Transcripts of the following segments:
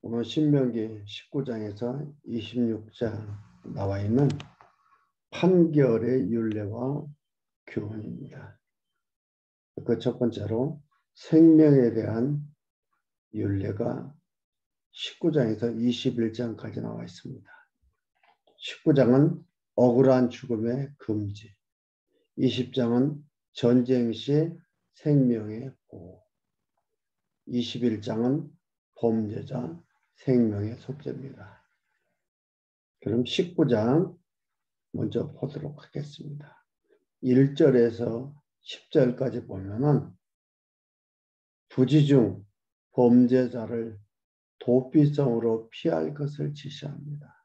오늘 신명기 19장에서 26장 나와 있는 판결의 율례와 교훈입니다. 그 첫 번째로 생명에 대한 율례가 19장에서 21장까지 나와 있습니다. 19장은 억울한 죽음의 금지, 20장은 전쟁 시 생명의 보호, 21장은 범죄자 생명의 속죄입니다. 그럼 19장 먼저 보도록 하겠습니다. 1절에서 10절까지 보면은 부지중 범죄자를 도피성으로 피할 것을 지시합니다.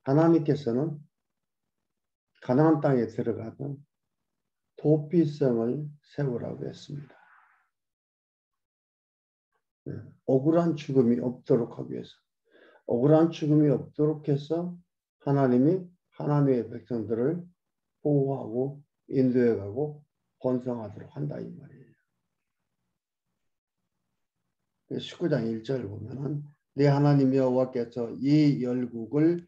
하나님께서는 가나안 땅에 들어가던 도피성을 세우라고 했습니다. 억울한 죽음이 없도록 하기 위해서, 억울한 죽음이 없도록 해서 하나님이 하나님의 백성들을 보호하고 인도해가고 번성하도록 한다 이 말이에요. 19장 1절을 보면은 네 하나님 여호와께서 이 열국을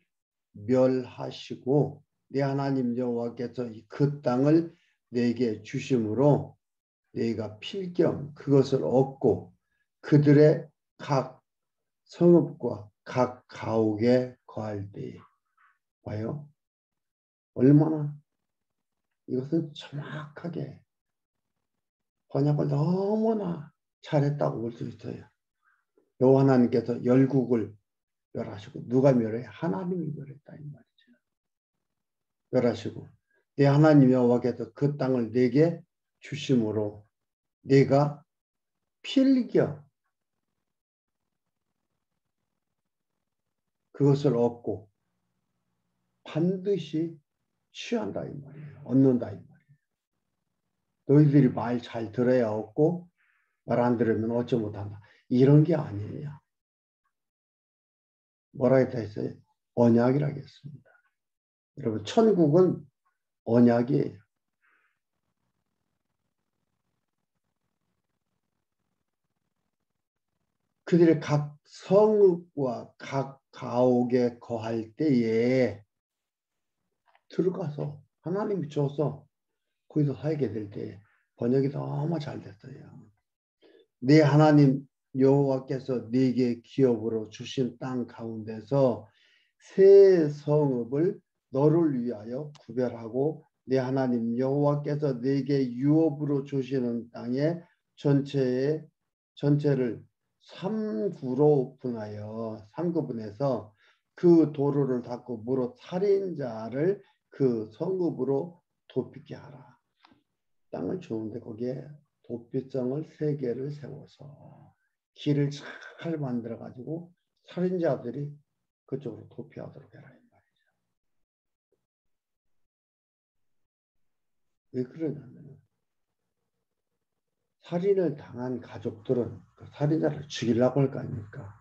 멸하시고 네 하나님 여호와께서 그 땅을 내게 주심으로 네가 필경 그것을 얻고 그들의 각 성읍과 각 가옥에 거할 때에 봐요. 얼마나 이것은 정확하게 번역을 너무나 잘했다고 볼 수 있어요. 여호와 하나님께서 열국을 멸하시고 누가 멸해? 하나님이 멸했다 이 말이죠. 멸하시고 내 하나님 여호와께서 그 땅을 내게 주심으로 내가 필겨 그것을 얻고 반드시 취한다 이 말이에요. 얻는다 이 말이에요. 너희들이 말 잘 들어야 얻고 말 안 들으면 얻지 못한다. 이런 게 아니에요. 뭐라 했어요? 언약이라고 했습니다. 여러분 천국은 언약이에요. 그들의 각 성읍과 각 가옥에 거할 때에 들어가서 하나님이 줘서 거기서 살게 될 때 번역이 너무 잘 됐어요. 네 하나님 여호와께서 네게 기업으로 주신 땅 가운데서 새 성읍을 너를 위하여 구별하고 네 하나님 여호와께서 네게 유업으로 주시는 땅의 전체를 3구로 분하여 3구분해서 그 도로를 닦고 무릇 살인자를 그 성읍으로 도피게 하라. 땅을 주는데 거기에 도피성을 3개를 세워서 길을 잘 만들어 가지고 살인자들이 그쪽으로 도피하도록 해라 이 말이죠. 왜 그러냐면 살인을 당한 가족들은 그 살인자를 죽이려고 할 거 아닙니까?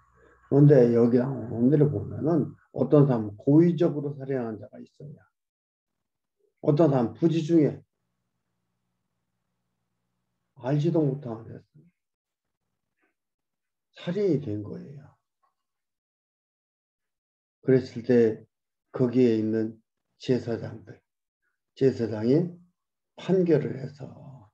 그런데 여기 오늘을 보면은 어떤 사람은 고의적으로 살인하는 자가 있어요. 어떤 사람은 부지중에 알지도 못하는 데서 살인이 된 거예요. 그랬을 때 거기에 있는 제사장이 판결을 해서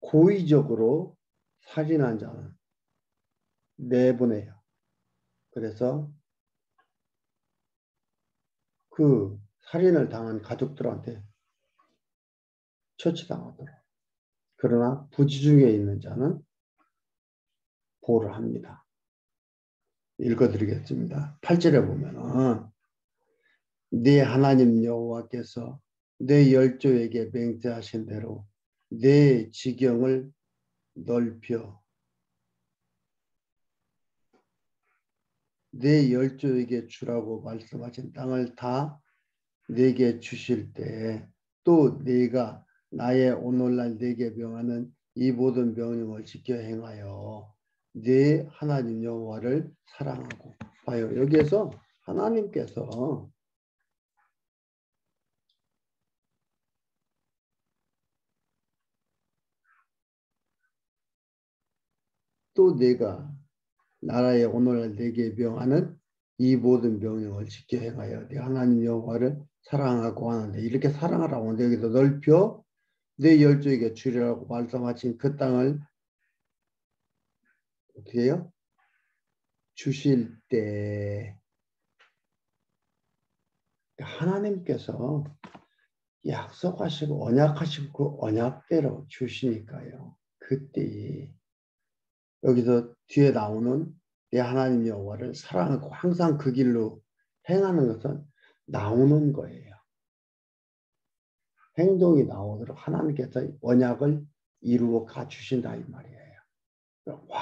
고의적으로 살인한 자는 내보내요. 그래서 그 살인을 당한 가족들한테 처치당하도록. 그러나 부지중에 있는 자는 보호를 합니다. 읽어드리겠습니다. 8절에 보면은 네 하나님 여호와께서 내 열조에게 맹세하신 대로 내 지경을 넓혀 내 열조에게 주라고 말씀하신 땅을 다 내게 주실 때 또 네가 나의 오늘날 내게 명하는 이 모든 명령을 지켜 행하여 네 하나님 여호와를 사랑하고 봐요. 여기에서 하나님께서 또 내가 나라에 오늘날 내게 명하는 이 모든 명령을 지켜 행하여 네 하나님 여호와를 사랑하고 하는데 이렇게 사랑하라고 하는데 여기서 넓혀 내 열조에게 주리라고 말씀하신 그 땅을 어떻게 해요? 주실 때 하나님께서 약속하시고 언약하시고 그 언약대로 주시니까요. 그때 여기서 뒤에 나오는 내 하나님 여호와를 사랑하고 항상 그 길로 행하는 것은 나오는 거예요. 행동이 나오도록 하나님께서 언약을 이루어 가주신다 이 말이에요. 와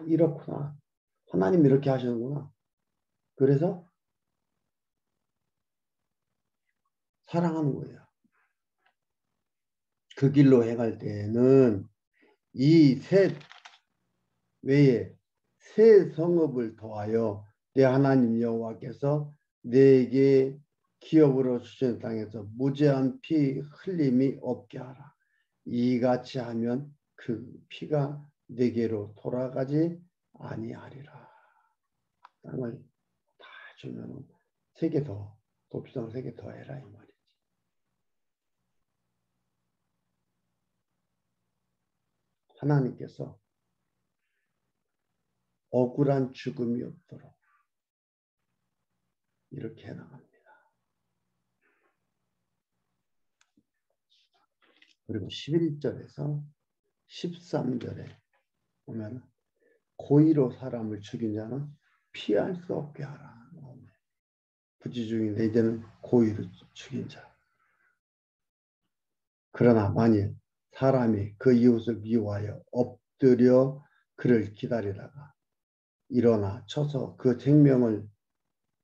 이렇구나. 하나님 이렇게 하시는구나. 그래서 사랑하는 거예요. 그 길로 행할 때는 이 셋 외에 새 성읍을 더하여 내 하나님 여호와께서 내게 기업으로 주신 땅에서 무죄한 피 흘림이 없게 하라. 이같이 하면 그 피가 내게로 돌아가지 아니하리라. 땅을 다 주면 세 개 더, 도피성 3개 더 해라 이 말이지. 하나님께서 억울한 죽음이 없도록 이렇게 해나갑니다. 그리고 11절에서 13절에 보면 고의로 사람을 죽인 자는 피할 수 없게 하라. 부지 중인데 이제는 고의로 죽인 자. 그러나 만일 사람이 그 이웃을 미워하여 엎드려 그를 기다리다가 일어나 쳐서 그 생명을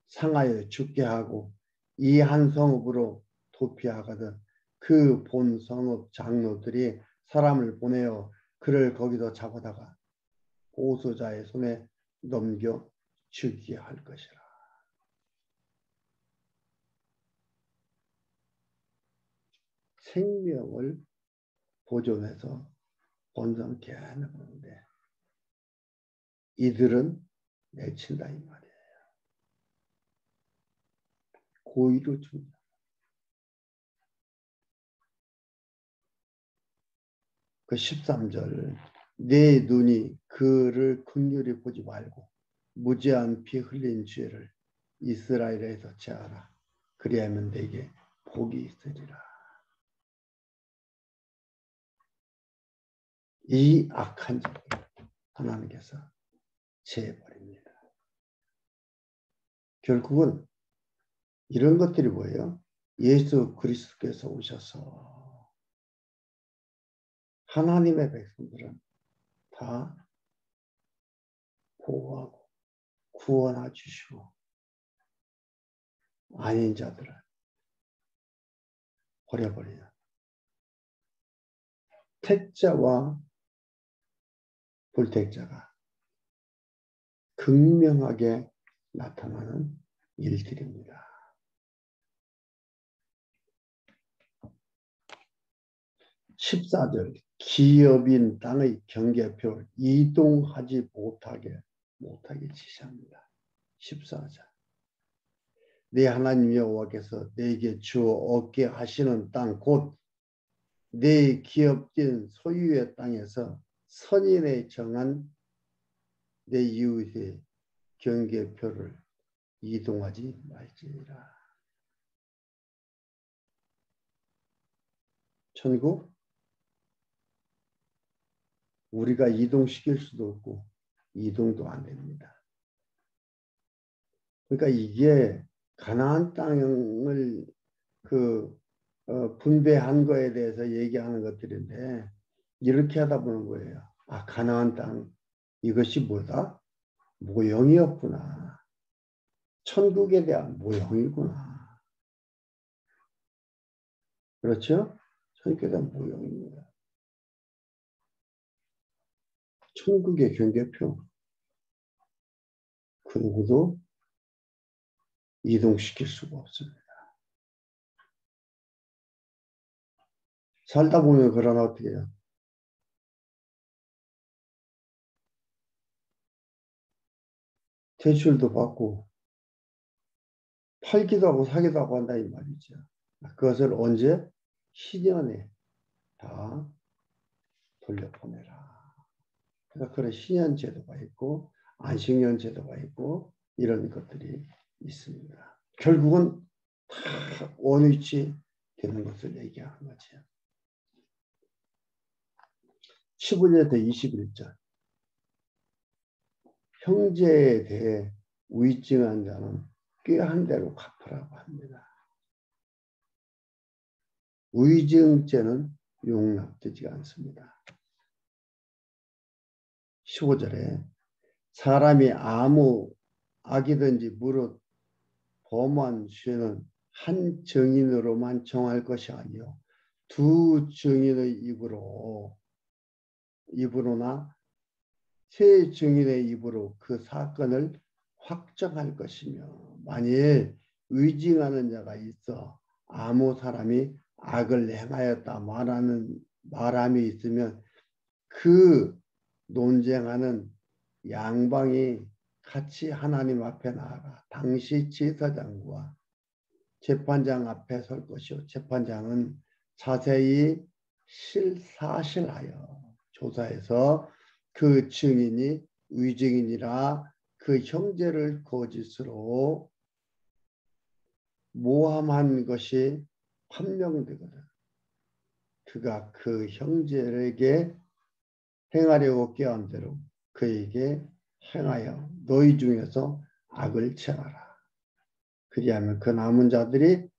상하여 죽게 하고 이 한 성읍으로 도피하거든 그 본 성읍 장로들이 사람을 보내어 그를 거기서 잡아다가 보수자의 손에 넘겨 죽게 할 것이라. 생명을 보존해서 번성케 하는 건데 이들은 내친다 이 말이에요. 고의로 죽는다. 그 13절 내 눈이 그를 긍휼히 보지 말고 무죄한 피 흘린 죄를 이스라엘에서 제하라. 그리하면 내게 복이 있으리라. 이 악한 자를 하나님께서 제해버립니다. 결국은 이런 것들이 뭐예요? 예수 그리스도께서 오셔서 하나님의 백성들은 다 보호하고 구원해 주시고 아닌 자들을 버려버리는 택자와 불택자가 극명하게 나타나는 일들입니다. 14절 기업인 땅의 경계표 이동하지 못하게 지시합니다. 14절 내 하나님 여호와께서 내게 주어 얻게 하시는 땅 곧 내 기업된 소유의 땅에서 선인의 정한 내 이웃의 경계표를 이동하지 말지니라. 천국 우리가 이동시킬 수도 없고 이동도 안 됩니다. 그러니까 이게 가나안 땅을 분배한 거에 대해서 얘기하는 것들인데 이렇게 하다 보는 거예요. 아, 가나안 땅 이것이 뭐다? 모형이었구나. 천국에 대한 모형이구나. 그렇죠? 천국에 대한 모형입니다. 천국의 경계표 그 누구도 이동시킬 수가 없습니다. 살다 보면 그러나 어떻게 해요? 대출도 받고 팔기도 하고 사기도 하고 한다 이 말이죠. 그것을 언제? 신년에 다 돌려보내라. 그래서 그런 신년 제도가 있고 안식년 제도가 있고 이런 것들이 있습니다. 결국은 다 원위치 되는 것을 얘기하는 거죠. 15절부터 21절. 형제에 대해 위증한 자는 꾀한 대로 갚으라고 합니다. 위증죄는 용납되지 않습니다. 15절에 사람이 아무 악이든지 무릇 범한 죄는 한 증인으로만 정할 것이 아니요 두 증인의 입으로나 세 증인의 입으로 그 사건을 확정할 것이며 만일 위증하는 자가 있어 아무 사람이 악을 행하였다 말함이 있으면 그 논쟁하는 양방이 같이 하나님 앞에 나아가 당시 제사장과 재판장 앞에 설 것이요 재판장은 자세히 사실하여 조사해서 그 증인이 위증인이라 그 형제를 거짓으로 모함한 것이 판명되거든. 그가 그 형제에게 행하려고 꾀한 대로 그에게 행하여 너희 중에서 악을 채하라. 그리하면 그 남은 자들이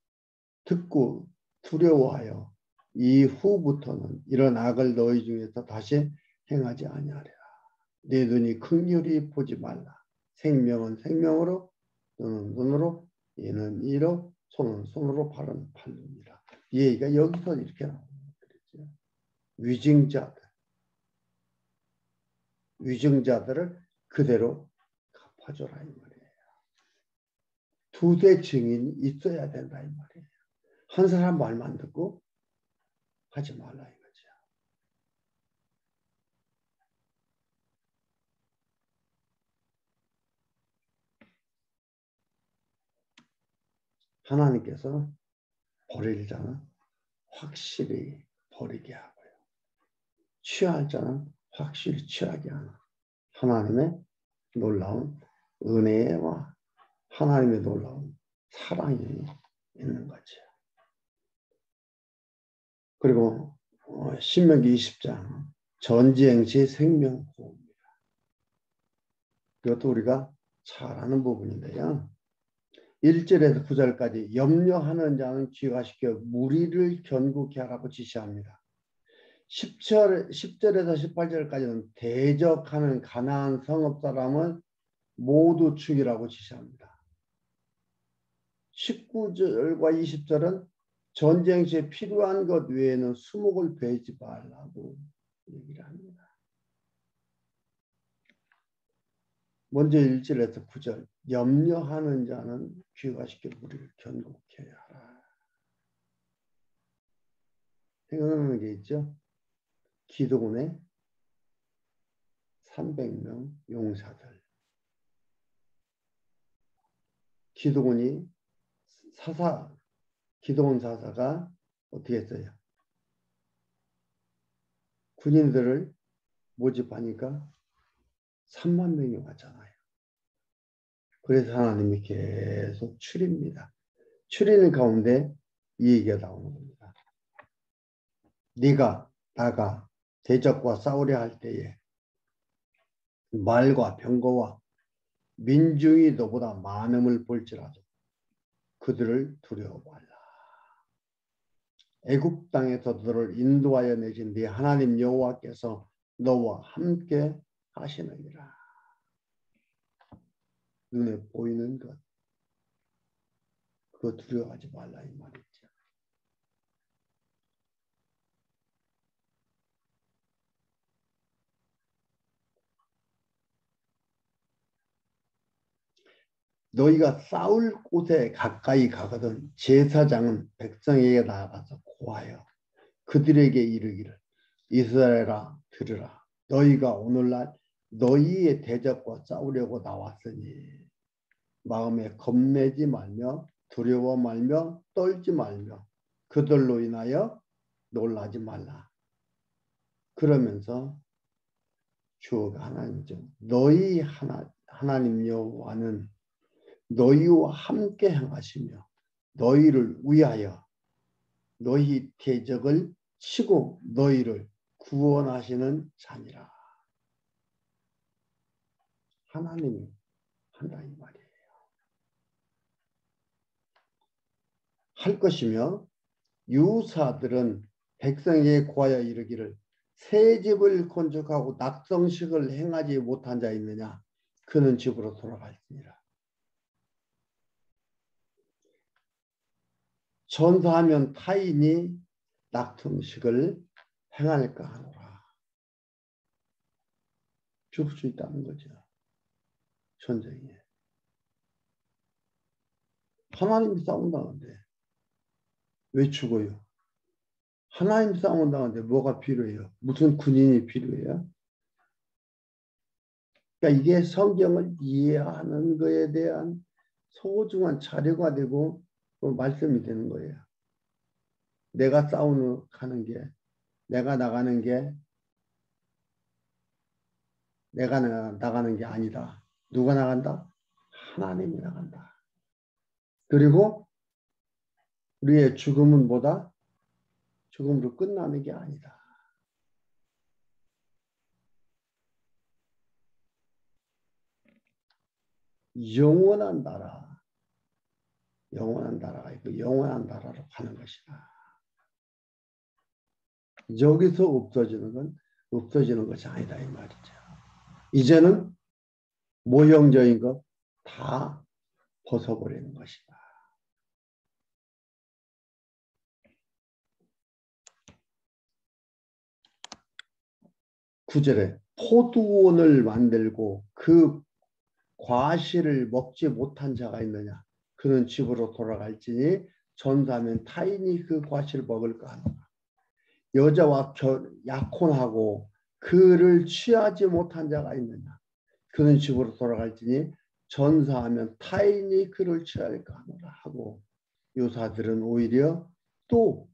듣고 두려워하여 이후부터는 이런 악을 너희 중에서 다시 행하지 아니하리라. 내 눈이 긍휼히 보지 말라. 생명은 생명으로 눈은 눈으로 이는 이로 손은 손으로 발은 발로니라. 이 얘기가 여기서 이렇게 나오는 거죠. 위증자들을 그대로 갚아줘라 이 말이에요. 두세 증인이 있어야 된다 이 말이에요. 한 사람 말만 듣고 하지 말라 이거죠. 하나님께서 버릴 자는 확실히 버리게 하고요. 취할 자는 확실히 취하게 하는 하나님의 놀라운 은혜와 하나님의 놀라운 사랑이 있는 거죠. 그리고 신명기 20장 전지행시 생명보호입니다. 이것도 우리가 잘 아는 부분인데요. 1절에서 9절까지 염려하는 자는 귀화시켜 무리를 견고케 하라고 지시합니다. 10절에서 18절까지는 대적하는 가나안 성읍 사람을 모두 죽이라고 지시합니다. 19절과 20절은 전쟁 시에 필요한 것 외에는 수목을 베지 말라고 얘기를 합니다. 먼저 1절에서 9절 염려하는 자는 귀화시켜 무리를 견고케 하라. 생각나는 게 있죠. 기도원의 300명 용사들. 기도원 사사가 어떻게 했어요? 군인들을 모집하니까 3만 명이 왔잖아요. 그래서 하나님이 계속 추립니다. 추리는 가운데 이 얘기가 나오는 겁니다. 네가 나가 대적과 싸우려 할 때에 말과 병거와 민중이 너보다 많음을 볼지라도 그들을 두려워 말라. 애굽 땅에서 너를 인도하여 내신 네 하나님 여호와께서 너와 함께 하시느니라. 눈에 보이는 것 그거 두려워하지 말라 이 말이죠. 너희가 싸울 곳에 가까이 가거든 제사장은 백성에게 나아가서 고하여 그들에게 이르기를 이스라엘아 들으라. 너희가 오늘날 너희의 대적과 싸우려고 나왔으니 마음에 겁내지 말며 두려워 말며 떨지 말며 그들로 인하여 놀라지 말라. 그러면서 주어가 하나님이죠. 너희 하나님 여호와는 너희와 함께 행하시며 너희를 위하여 너희 대적을 치고 너희를 구원하시는 자니라. 하나님이 한다 이 말이에요. 할 것이며 유사들은 백성에게 구하여 이르기를 새 집을 건축하고 낙성식을 행하지 못한 자 있느냐? 그는 집으로 돌아갈지니라. 전사하면 타인이 낙성식을 행할까 하노라. 죽을 수 있다는 거죠. 전쟁에. 하나님이 싸운다는데 왜 죽어요? 하나님 싸운다는데 뭐가 필요해요? 무슨 군인이 필요해요? 그러니까 이게 성경을 이해하는 것에 대한 소중한 자료가 되고 말씀이 되는 거예요. 내가 가는 게, 내가 나가는 게, 내가 나가는 게 아니다. 누가 나간다? 하나님이 나간다. 그리고 우리의 죽음은 뭐다? 죽음으로 끝나는 게 아니다. 영원한 나라, 영원한 나라가 있고 영원한 나라로 가는 것이다. 여기서 없어지는 건 없어지는 것이 아니다 이 말이죠. 이제는 모형적인 것 다 벗어버리는 것이다. 9절에 포도원을 만들고 그 과실을 먹지 못한 자가 있느냐? 그는 집으로 돌아갈지니 전사하면 타인이 그 과실을 먹을까 하노라. 여자와 약혼하고 그를 취하지 못한 자가 있느냐? 그는 집으로 돌아갈지니 전사하면 타인이 그를 취할까 하노라 하고 요사들은 오히려 또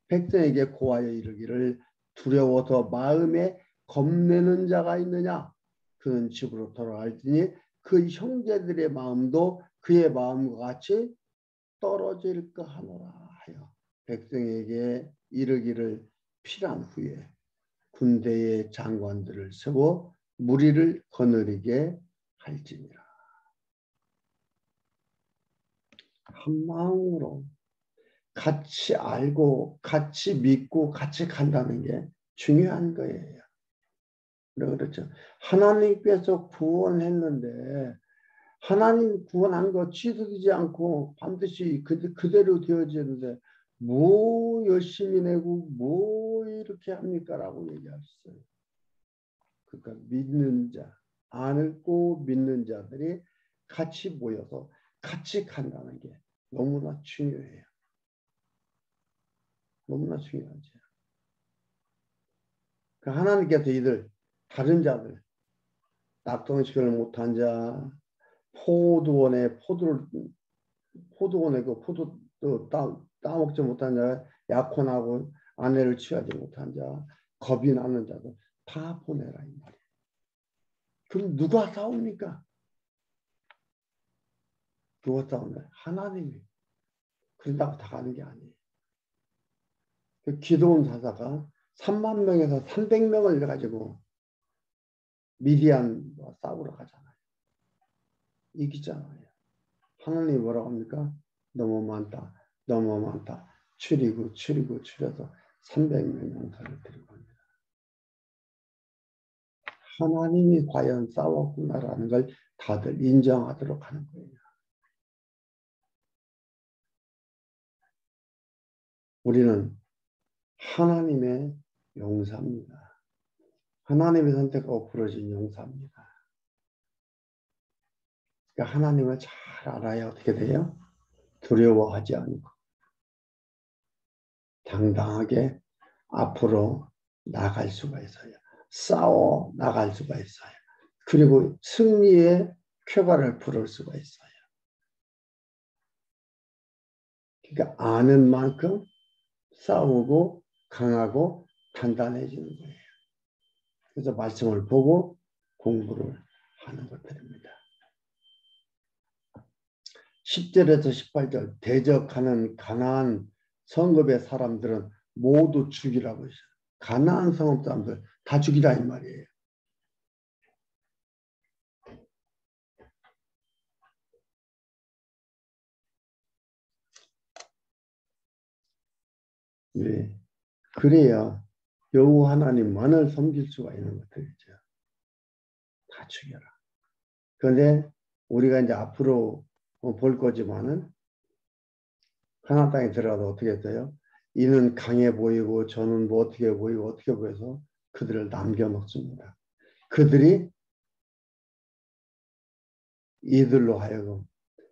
백성에게 고하여 이르기를 두려워서 마음에 겁내는 자가 있느냐? 그는 집으로 돌아갈지니 그 형제들의 마음도 그의 마음과 같이 떨어질까 하노라 하여 백성에게 이르기를 필한 후에 군대의 장관들을 세워 무리를 거느리게 할지니라. 한 마음으로 같이 알고 같이 믿고 같이 간다는 게 중요한 거예요. 그렇죠. 하나님께서 구원했는데 하나님 구원한 거 취소되지 않고 반드시 그대로 되어지는데 뭐 열심히 내고 뭐 이렇게 합니까? 라고 얘기하셨어요. 그러니까 믿는 자, 안고 믿는 자들이 같이 모여서 같이 간다는 게 너무나 중요해요. 너무나 중요하죠. 그러니까 하나님께서 이들 다른 자들 낙동식을 못한 자, 포도원에 그 포도 따먹지 못한 자, 약혼하고 아내를 취하지 못한 자, 겁이 나는 자들 다 보내라 이 말이에요. 그럼 누가 싸웁니까? 누가 싸운다? 하나님이. 그런다고 다 가는 게 아니에요. 기드온 사사가 3만 명에서 300명을 가지고 미디안과 싸우러 가잖아요. 이기잖아요. 하나님이 뭐라고 합니까? 너무 많다. 너무 많다. 줄여서 300명 용사를 데리고 갑니다. 하나님이 과연 싸웠구나라는 걸 다들 인정하도록 하는 거예요. 우리는 하나님의 용사입니다. 하나님의 선택하고 부러진 용사입니다. 그러니까 하나님을 잘 알아야 어떻게 돼요? 두려워하지 않고 당당하게 앞으로 나갈 수가 있어요. 싸워 나갈 수가 있어요. 그리고 승리의 쾌가를 부를 수가 있어요. 그러니까 아는 만큼 싸우고 강하고 단단해지는 거예요. 그래서 말씀을 보고 공부를 하는 것들입니다. 10절에서 18절 대적하는 가나안 성읍의 사람들은 모두 죽이라고 했어요. 가나안 성읍 사람들 다 죽이라 이 말이에요. 네. 그래야 여호와 하나님만을 섬길 수가 있는 것들이죠. 다 죽여라. 그런데 우리가 이제 앞으로 볼 거지만은 가나안 땅에 들어가도 어떻게 했어요? 이는 강해 보이고 저는 뭐 어떻게 보이고 어떻게 보여서 그들을 남겨놓습니다. 그들이 이들로 하여금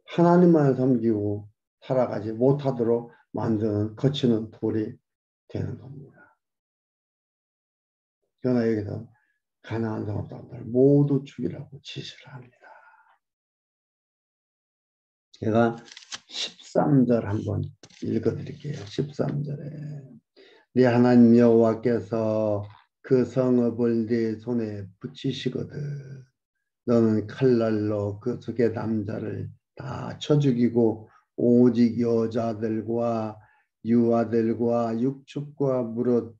하나님만을 섬기고 살아가지 못하도록 만드는 거치는 돌이 되는 겁니다. 그러나 여기서 가나안 성읍 사람들 모두 죽이라고 지시를 합니다. 제가 13절 한번 읽어드릴게요. 13절에 네 하나님 여호와께서 그 성읍을 네 손에 붙이시거든 너는 칼날로 그 속의 남자를 다 쳐 죽이고 오직 여자들과 유아들과 육축과 무릇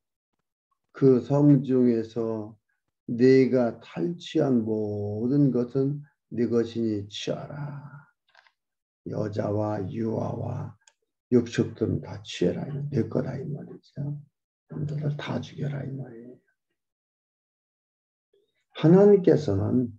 그 성중에서 네가 탈취한 모든 것은 네 것이니 취하라. 여자와 유아와 육축들은 다 취해라. 내 거다 이 말이죠. 남자들 다 죽여라 이 말이에요. 하나님께서는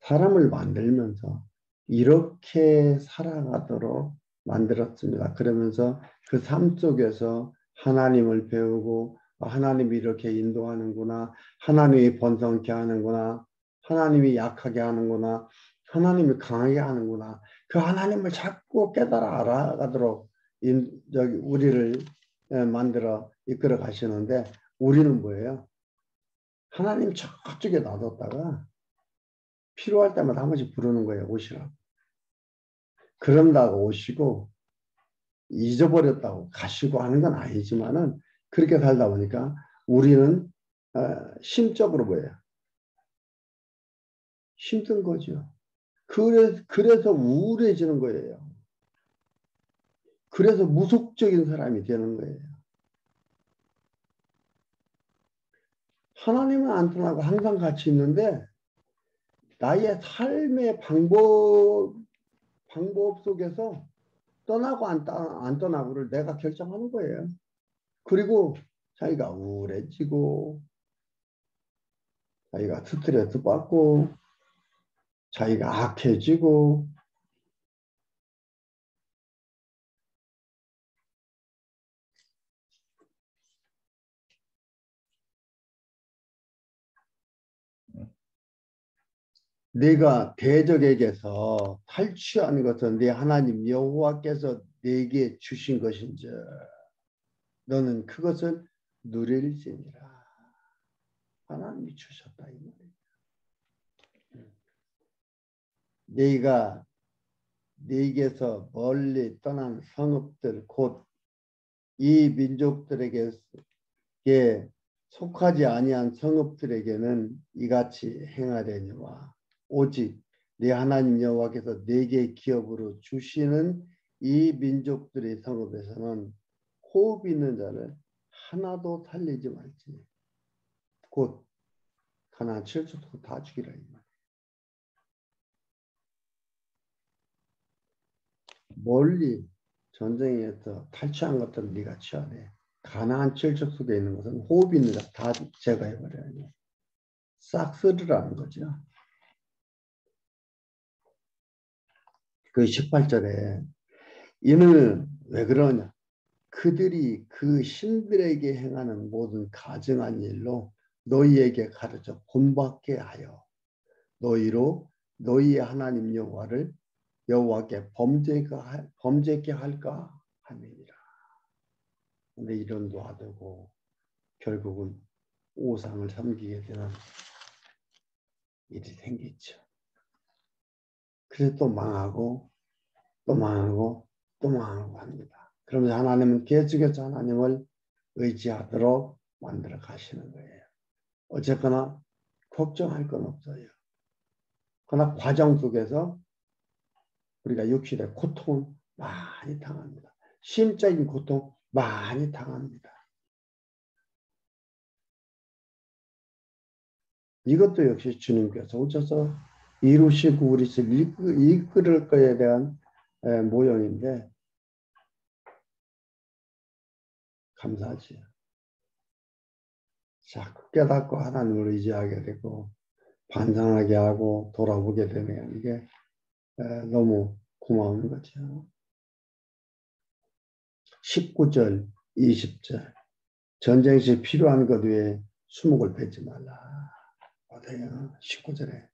사람을 만들면서 이렇게 살아가도록 만들었습니다. 그러면서 그 삶 속에서 하나님을 배우고 하나님이 이렇게 인도하는구나. 하나님이 번성케 하는구나. 하나님이 약하게 하는구나. 하나님이 강하게 하는구나. 그 하나님을 자꾸 깨달아 알아가도록 우리를 만들어 이끌어 가시는데 우리는 뭐예요? 하나님 저쪽에 놔뒀다가 필요할 때마다 한 번씩 부르는 거예요. 오시라고. 그런다고 오시고 잊어버렸다고 가시고 하는 건 아니지만은 그렇게 살다 보니까 우리는 심적으로 뭐예요? 힘든 거죠. 그래서 우울해지는 거예요. 그래서 무속적인 사람이 되는 거예요. 하나님은 안 떠나고 항상 같이 있는데 나의 삶의 방법 속에서 떠나고 안 떠나고를 내가 결정하는 거예요. 그리고 자기가 우울해지고 자기가 스트레스 받고 자기가 악해지고 내가 대적에게서 탈취한 것은 네 하나님 여호와께서 내게 주신 것인지 너는 그것을 누릴지니라. 하나님이 주셨다 이 말이에요. 네가 네게서 멀리 떠난 성읍들 곧 이 민족들에게 속하지 아니한 성읍들에게는 이같이 행하려니와 오직 네 하나님 여호와께서 네게 기업으로 주시는 이 민족들의 성읍에서는 호흡 있는 자를 하나도 살리지 말지. 곧 가나안 7족속 다 죽이라 이 말. 멀리 전쟁에서 탈취한 것들은 네가 취하네. 가나안 7족속에 있는 것은 호흡 있는 자 다 제거해버려야 싹 쓸으라는 거죠. 그 18절에 이는 왜 그러냐? 그들이 그 신들에게 행하는 모든 가증한 일로 너희에게 가르쳐 본받게 하여 너희로 너희의 하나님 여호와께 범죄케 할까 함이니라. 근데 이런 노하되고 결국은 우상을 섬기게 되는 일이 생기죠. 그래서 또 망하고 또 망하고 또 망하고 합니다. 그러면 하나님은 계속해서 하나님을 의지하도록 만들어 가시는 거예요. 어쨌거나 걱정할 건 없어요. 그러나 과정 속에서 우리가 육신의 고통은 많이 당합니다. 심적인 고통 많이 당합니다. 이것도 역시 주님께서 오셔서 이루시고 우리를 이끌을 거에 대한 모형인데 감사하지요. 자꾸 깨닫고 하나님을 의지하게 되고 반성하게 하고 돌아보게 되면 이게 너무 고마운 거죠. 19절, 20절 전쟁 시 필요한 것 외에 수목을 베지 말라. 어때요? 19절에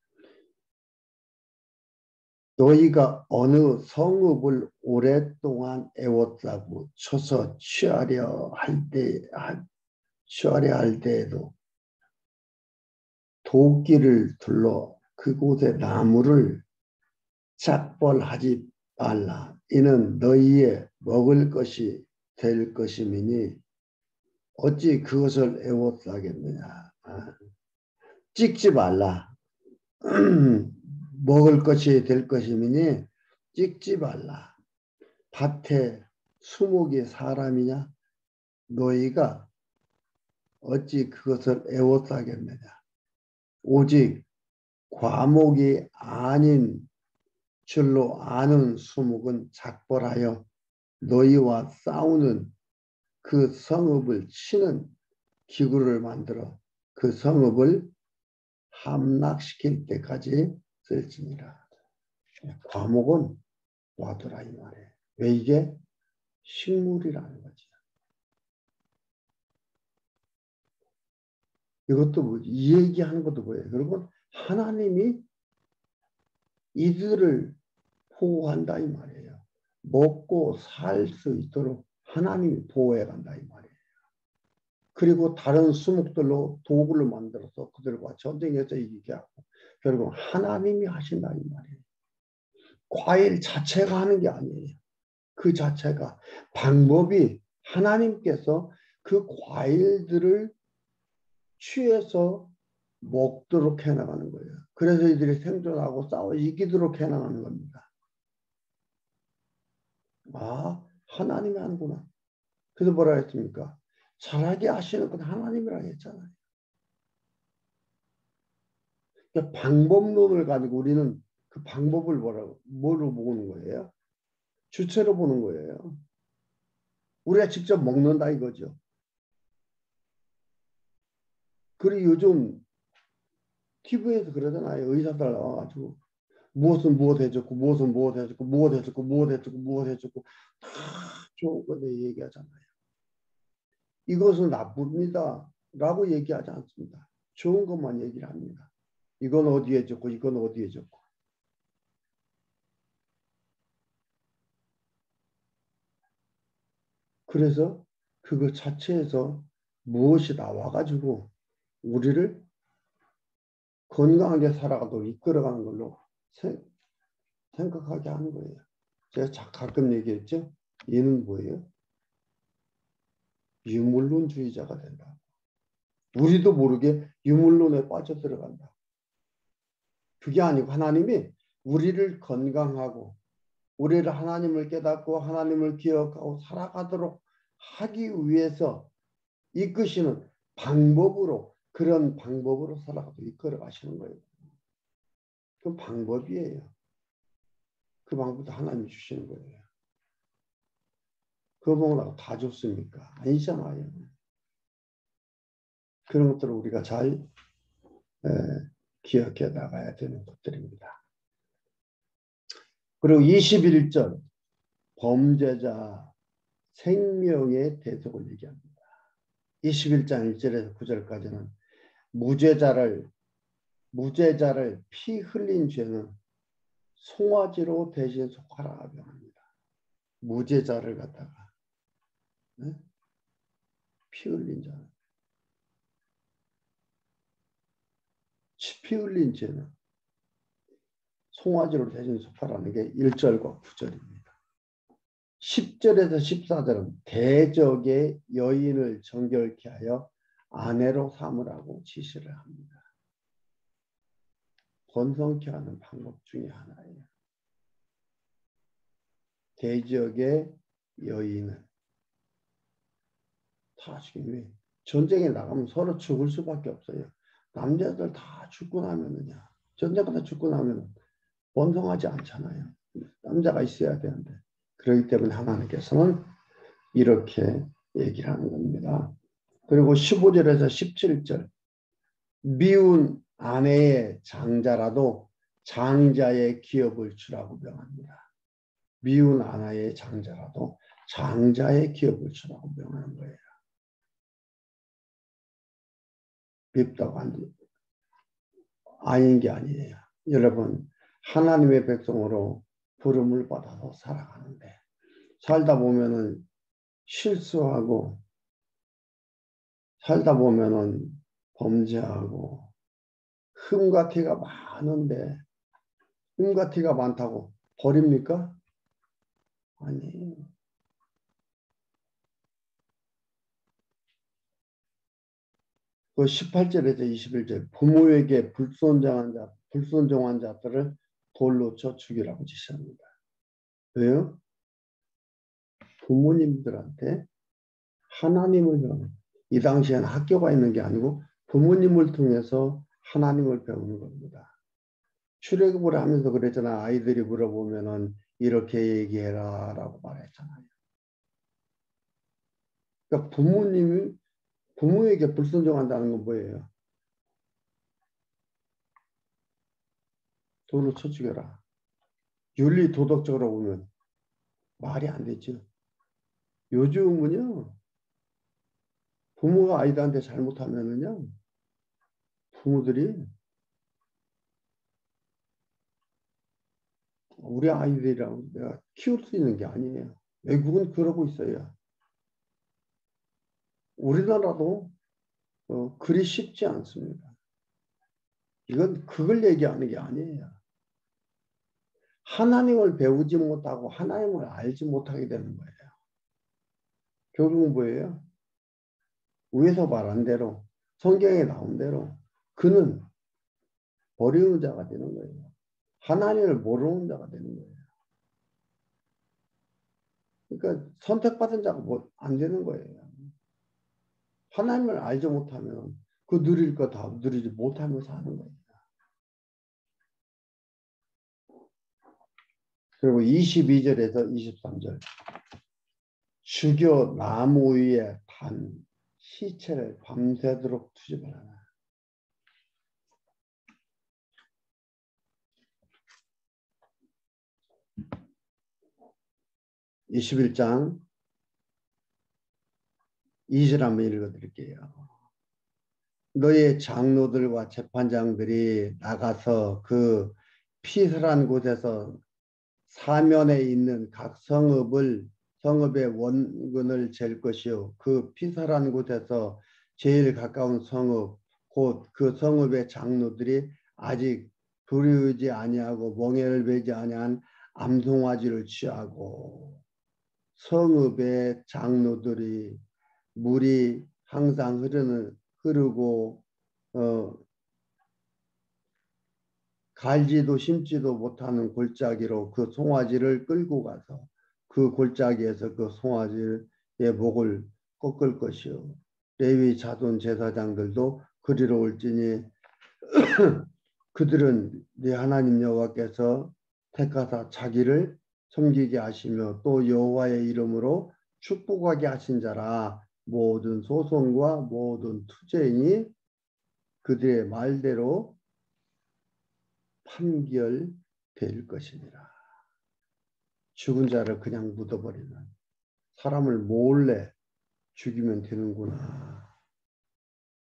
너희가 어느 성읍을 오랫동안 애웠다고 쳐서 취하려 할 때에도 도끼를 둘러 그곳의 나무를 작벌하지 말라. 이는 너희의 먹을 것이 될 것이미니 어찌 그것을 애워싸겠느냐. 찍지 말라. 먹을 것이 될 것이미니 찍지 말라. 밭에 수목이 사람이냐? 너희가 어찌 그것을 애워싸겠느냐. 오직 과목이 아닌 줄로 아는 수목은 작벌하여 너희와 싸우는 그 성읍을 치는 기구를 만들어 그 성읍을 함락시킬 때까지 쓸지니라. 과목은 놔두라 이 말이에요. 왜 이게 식물이라는 거죠. 이것도 뭐지? 이 얘기하는 것도 뭐예요? 그리고 하나님이 이들을 보호한다 이 말이에요. 먹고 살 수 있도록 하나님이 보호해 간다 이 말이에요. 그리고 다른 수목들로 도구를 만들어서 그들과 전쟁에서 이기게 하고 결국 하나님이 하신다 이 말이에요. 과일 자체가 하는 게 아니에요. 그 자체가 방법이 하나님께서 그 과일들을 취해서 먹도록 해나가는 거예요. 그래서 이들이 생존하고 싸워 이기도록 해나가는 겁니다. 아, 하나님이 하는구나. 그래서 뭐라 했습니까? 잘하게 하시는 건 하나님이라고 했잖아요. 그러니까 방법론을 가지고 우리는 그 방법을 뭐로 보는 거예요? 주체로 보는 거예요. 우리가 직접 먹는다 이거죠. 그리고 요즘 TV에서 그러잖아요. 의사들 나와가지고 무엇은 무엇 해줬고 무엇은 무엇 해줬고 무엇 해줬고 무엇 해줬고 무엇 해줬고 다 좋은 거 얘기하잖아요. 이것은 나쁩니다 라고 얘기하지 않습니다. 좋은 것만 얘기를 합니다. 이건 어디에 좋고 이건 어디에 좋고. 그래서 그거 자체에서 무엇이 나와가지고 우리를 건강하게 살아가도록 이끌어가는 걸로 생각하게 하는 거예요. 제가 가끔 얘기했죠. 얘는 뭐예요? 유물론주의자가 된다. 우리도 모르게 유물론에 빠져들어간다. 그게 아니고 하나님이 우리를 건강하고 우리를 하나님을 깨닫고 하나님을 기억하고 살아가도록 하기 위해서 이끄시는 방법으로 그런 방법으로 살아가도록 이끌어 가시는 거예요. 그 방법이에요. 그 방법도 하나님이 주시는 거예요. 그거 먹으라고 다 줬습니까? 아니잖아요. 그런 것들을 우리가 잘 기억해 나가야 되는 것들입니다. 그리고 21절 범죄자 생명의 대속을 얘기합니다. 21장 1절에서 9절까지는 무죄자를 피 흘린 죄는 송아지로 대신 속하라고 합니다. 무죄자를 갖다가 피 흘린 자. 피 흘린 죄는 송아지로 대신 속하라는 게 1절과 9절입니다. 10절에서 14절은 대적의 여인을 정결케 하여 아내로 삼으라고 지시를 합니다. 번성케 하는 방법 중에 하나예요. 대적의 여인은 다 지금 왜 전쟁에 나가면 서로 죽을 수밖에 없어요. 남자들 다 죽고 나면은요. 전쟁하다 죽고 나면 번성하지 않잖아요. 남자가 있어야 되는데. 그렇기 때문에 하나님께서는 이렇게 얘기를 하는 겁니다. 그리고 15절에서 17절 미운 아내의 장자라도 장자의 기업을 주라고 명합니다. 미운 아내의 장자라도 장자의 기업을 주라고 명하는 거예요. 밉다고 아닌 게 아니에요. 여러분 하나님의 백성으로 부름을 받아서 살아가는데 살다 보면은 실수하고 살다 보면은 범죄하고 흠과 티가 많은데 흠과 티가 많다고 버립니까? 아니에요. 그 18절에서 21절 부모에게 불순종한 자들을 돌로 쳐 죽이라고 지시합니다. 왜요? 부모님들한테 하나님을 배우는 이 당시에는 학교가 있는 게 아니고 부모님을 통해서 하나님을 배우는 겁니다. 출애굽을 하면서 그랬잖아. 아이들이 물어보면은 이렇게 얘기해라 라고 말했잖아요. 그러니까 부모에게 불순종한다는 건 뭐예요? 돌로 쳐 죽여라. 윤리 도덕적으로 보면 말이 안 되죠. 요즘은요. 부모가 아이들한테 잘못하면은요. 부모들이 우리 아이들이랑 내가 키울 수 있는 게 아니에요. 외국은 그러고 있어요. 우리나라도 그리 쉽지 않습니다. 이건 그걸 얘기하는 게 아니에요. 하나님을 배우지 못하고 하나님을 알지 못하게 되는 거예요. 결국은 뭐예요? 위에서 말한 대로 성경에 나온 대로 그는 버리는 자가 되는 거예요. 하나님을 모르는 자가 되는 거예요. 그러니까 선택받은 자가 안 되는 거예요. 하나님을 알지 못하면 그 누릴 거 다 누리지 못하면서 하는 거예요. 그리고 22절에서 23절 죽여 나무 위에 단 시체를 밤새도록 투집하라. 21장 2절 한번 읽어드릴게요. 너의 장로들과 재판장들이 나가서 그 피설한 곳에서 사면에 있는 각 성읍의 원근을 잴 것이요 그 피설한 곳에서 제일 가까운 성읍 곧 그 성읍의 장로들이 아직 부르지 아니하고 멍에를 베지 아니한 암송아지를 취하고 성읍의 장로들이 물이 항상 흐르고 갈지도 심지도 못하는 골짜기로 그 송아지를 끌고 가서 그 골짜기에서 그 송아지의 목을 꺾을 것이요 레위 자손 제사장들도 그리로 올지니 그들은 네 하나님 여호와께서 택하사 자기를 섬기게 하시며 또 여호와의 이름으로 축복하게 하신 자라 모든 소송과 모든 투쟁이 그들의 말대로 판결될 것이니라. 죽은 자를 그냥 묻어버리는 사람을 몰래 죽이면 되는구나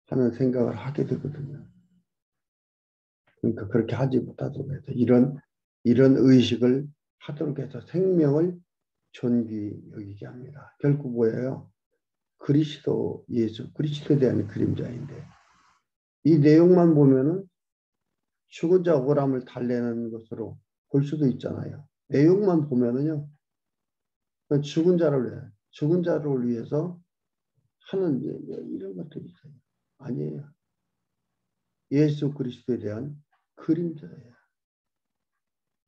하는 생각을 하게 되거든요. 그러니까 그렇게 하지 못하도록 해서 이런 의식을 하도록 해서 생명을 존귀 여기게 합니다. 결국 뭐예요? 그리스도 예수, 그리스도에 대한 그림자인데 이 내용만 보면은 죽은 자 억울함을 달래는 것으로 볼 수도 있잖아요. 내용만 보면은요. 죽은 자를 위해서 하는 이런 것들이 있어요. 아니에요. 예수 그리스도에 대한 그림자예요.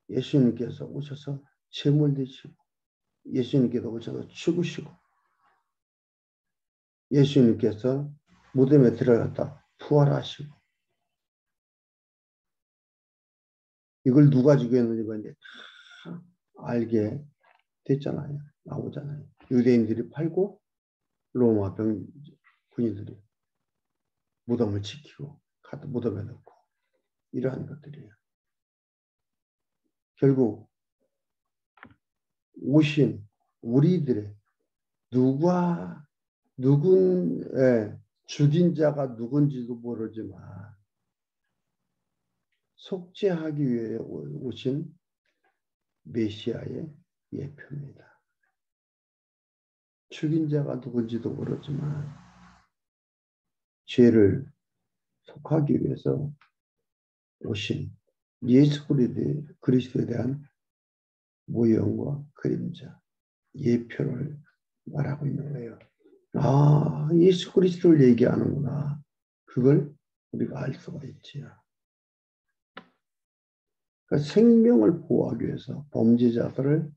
예수님께서 오셔서 제물 되시고 예수님께서 오셔서 죽으시고 예수님께서 무덤에 들어갔다 부활하시고 이걸 누가 죽였는지 다 알게 됐잖아요. 나오잖아요. 유대인들이 팔고 로마 군인들이 무덤을 지키고 무덤에 넣고 이러한 것들이에요. 결국 오신 우리들의 죽인 자가 누군지도 모르지만 속죄하기 위해 오신 메시아의 예표입니다. 죽인 자가 누군지도 모르지만 죄를 속하기 위해서 오신 예수 그리스도에 대한 모형과 그림자, 예표를 말하고 있는 거예요. 아, 예수 그리스도를 얘기하는구나. 그걸 우리가 알 수가 있지요. 그러니까 생명을 보호하기 위해서 범죄자를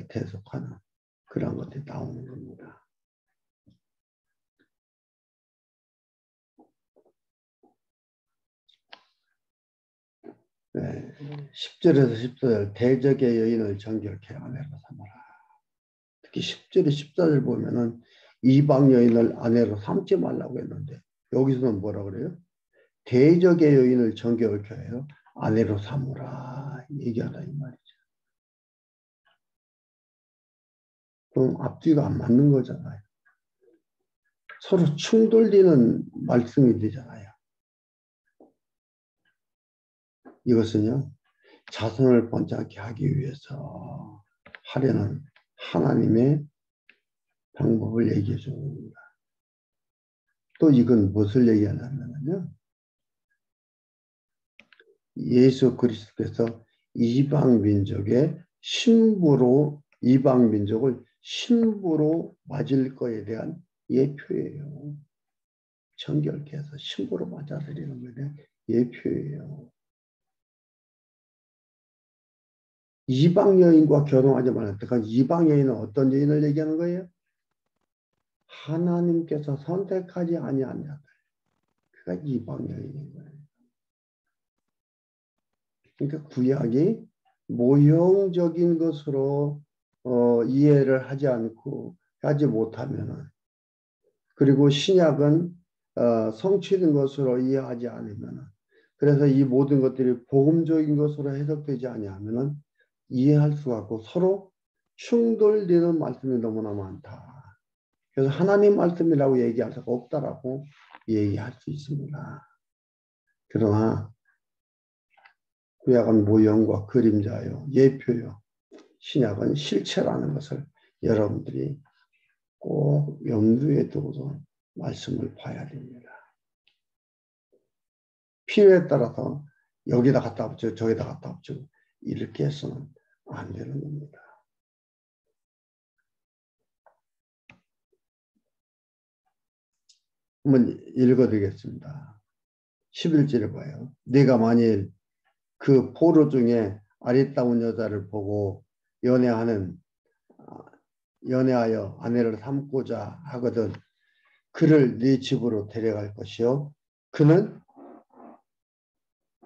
대속하는 그런 것들이 나오는 겁니다. 네, 10절에서 14절 대적의 여인을 정결케 아내로 삼아라. 특히 10절에 14절 보면은 이방 여인을 아내로 삼지 말라고 했는데 여기서는 뭐라 그래요? 대적의 여인을 정결케 해요. 아내로 삼으라 얘기하라 이 말이죠. 그럼 앞뒤가 안 맞는 거잖아요. 서로 충돌되는 말씀이 되잖아요. 이것은요. 자손을 번창케 하기 위해서 하려는 하나님의 방법을 얘기해 주는 겁니다. 또 이건 무엇을 얘기하냐면요. 예수 그리스도께서 이방 민족을 신부로 맞을 거에 대한 예표예요. 정결케 해서 신부로 맞아들이는 거에 대한 예표예요. 이방 여인과 결혼하지 말았다. 이방 여인은 어떤 여인을 얘기하는 거예요? 하나님께서 선택하지 아니한 자들. 그가 이방 여인인 거예요. 그러니까 구약이 모형적인 것으로 이해를 하지 못하면은 그리고 신약은 성취된 것으로 이해하지 않으면은 그래서 이 모든 것들이 복음적인 것으로 해석되지 아니하면은 이해할 수가 없고 서로 충돌되는 말씀이 너무나 많다. 그래서 하나님 말씀이라고 얘기할 수가 없다라고 얘기할 수 있습니다. 그러나 구약은 모형과 그림자요, 예표요, 신약은 실체라는 것을 여러분들이 꼭 염두에 두고서 말씀을 봐야 됩니다. 필요에 따라서 여기다 갖다 붙여, 저기다 갖다 붙여 이렇게 해서는 안 되는 겁니다. 한번 읽어드리겠습니다. 11절에 봐요. 네가 만일 그 포로 중에 아리따운 여자를 보고 연애하여 아내를 삼고자 하거든 그를 네 집으로 데려갈 것이요 그는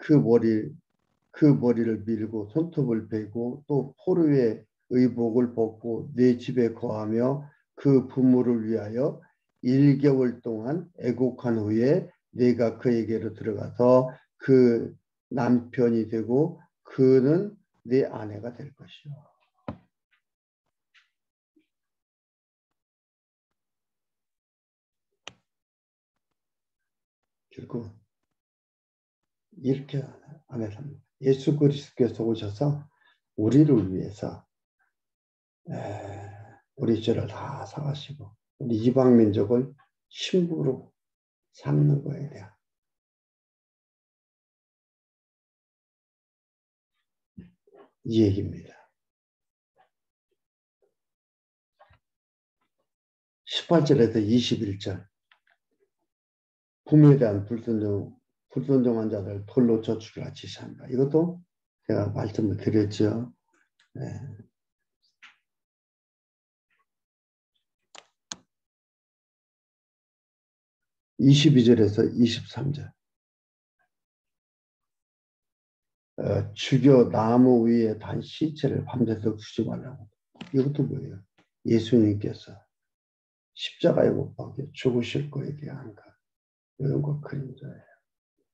그 머리를 밀고 손톱을 베고 또 포로의 의복을 벗고 네 집에 거하며 그 부모를 위하여 1개월 동안 애곡한 후에 네가 그에게로 들어가서 그 남편이 되고 그는 네 아내가 될 것이요. 결국 이렇게 아내 삽니다. 예수 그리스도께서 오셔서 우리를 위해서 우리 죄를 다 사가시고 우리 이방 민족을 신부로 삼는 거에 대한 이 얘기입니다. 18절에서 21절 부모에 대한 불순종한 자들 돌로 저축을 지시한다. 이것도 제가 말씀을 드렸죠. 네. 22절에서 23절 죽여 나무 위에 단 시체를 밤새도록 주지 말라고. 이것도 뭐예요? 예수님께서 십자가에 못 박혀 죽으실 거에 대한 것. 이런 그림자예요.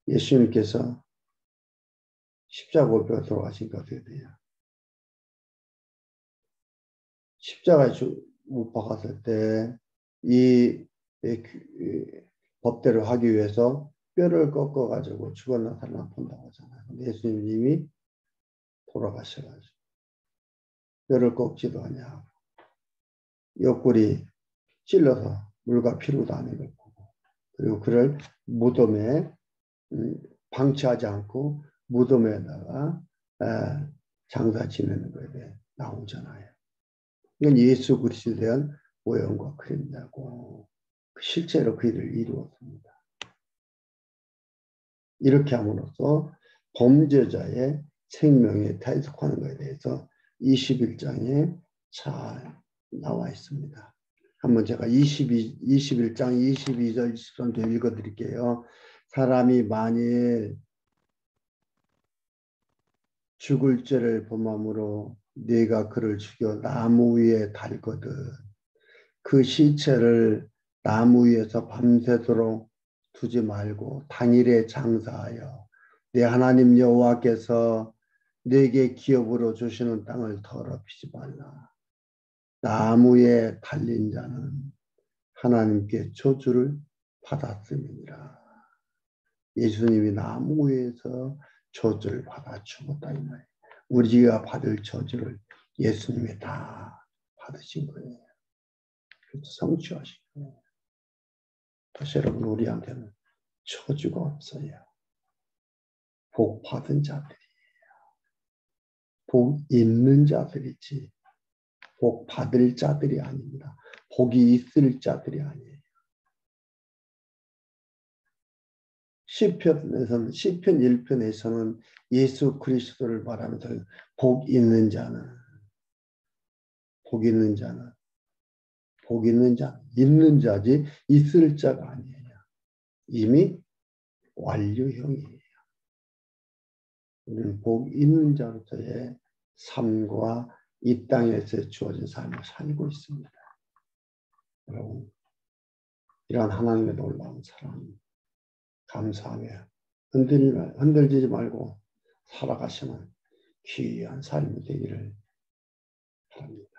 예수님께서 십자가 못 돌아가신 게 어떻게 돼요? 십자가에 못 박았을 때 이 법대로 하기 위해서 뼈를 꺾어가지고 죽었나 살나 본다고 하잖아요. 근데 예수님이 돌아가셔가지고 뼈를 꺾지도 않냐고 옆구리 찔러서 물과 피로 다니는 걸 보고 그리고 그를 무덤에 방치하지 않고 무덤에다가 장사 지내는 거에 나오잖아요. 이건 예수 그리스도에 대한 오형과 그림자고 실제로 그 일을 이루었습니다. 이렇게 함으로써 범죄자의 생명에 탈속하는 것에 대해서 21장에 잘 나와 있습니다. 한번 제가 21장 22절 23절 읽어드릴게요. 사람이 만일 죽을 죄를 범함으로 네가 그를 죽여 나무 위에 달거든 그 시체를 나무 위에서 밤새도록 두지 말고 당일에 장사하여 내 하나님 여호와께서 네게 기업으로 주시는 땅을 더럽히지 말라. 나무에 달린 자는 하나님께 저주를 받았음이니라. 예수님이 나무 위에서 저주를 받아 죽었다 이 말이에요. 우리가 받을 저주를 예수님이 다 받으신 거예요. 그래서 성취하신 거예요. 다시 여러분 우리한테는 저주가 없어요. 복 받은 자들이에요. 복 있는 자들이지 복 받을 자들이 아닙니다. 복이 있을 자들이 아니에요. 시편 1편에서는 예수 그리스도를 말하면서 복 있는 자는 있는 자지 있을 자가 아니에요. 이미 완료형이에요. 우리는 복 있는 자로서의 삶과 이 땅에서 주어진 삶을 살고 있습니다. 여러분, 이러한 하나님의 놀라운 사랑 감사하며 흔들리지 말고 살아가시는 귀한 삶이 되기를 바랍니다.